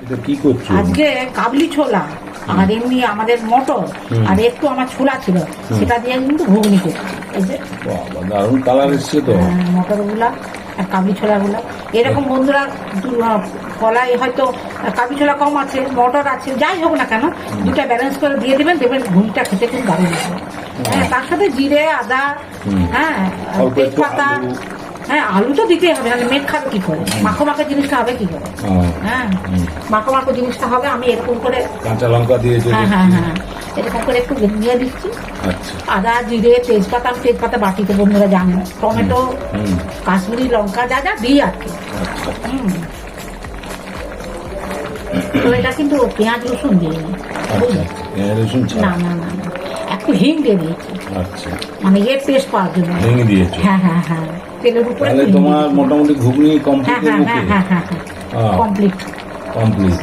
এটা কি করছো? আজকে কাবলি ছোলা আর এমনি আমাদের মটর আর একটু আমার ছোলা ছিল, সেটা দিয়ে কিন্তু ঘুগনি করছি। এই যে বাবা, দারুণ কালার এসছে তো। মটর গুলা আর কাবলি ছোলা গুলা এরকম বন্ধুরা, কলাই হয়তো কাবলি ছোলা কম আছে, মটর আছে, যাই হোক না কেন দুটা ব্যালেন্স করে দিয়ে দেবেন, দেখবেন ঘুগনিটা খেতে খুব দারুণ লাগবে। হ্যাঁ, তার সাথে জিরে, আদা, হ্যাঁ, অল্প একটু তেজপাতা, আলু। হ্যাঁ, আলু তো দিতেই হবে, নাহলে মেঘ খাবে কি করে, মাখো মাখো জিনিসটা হবে কি করে। হ্যাঁ, মাখো মাখো জিনিসটা হবে। আমি এরকম করে কাঁচা লঙ্কা দিয়েছো? হ্যাঁ হ্যাঁ হ্যাঁ, এরকম করে একটু দিয়ে দিচ্ছি। আচ্ছা, আদা, জিরে, তেজপাতা, আমি তেজপাতা বাটিতে বন্ধুরা জানো, টমেটো, কাশ্মীরি লঙ্কা, যা যা দিই আর কি। আচ্ছা। তো এটা কিন্তু পেঁয়াজ রসুন দিইনি, বুঝলে? রসুন না না না না, একটু হিং দিয়ে দিয়েছি, আচ্ছা, মানে এর পেস্ট পাওয়ার জন্য। ভেঙে দিয়েছো? হ্যাঁ হ্যাঁ হ্যাঁ, তেলের উপরে তাহলে তোমার মোটামুটি ঘুগনি হ্যাঁ কমপ্লিট। হ্যাঁ হ্যাঁ হ্যাঁ হ্যাঁ, কমপ্লিট। কমপ্লিট।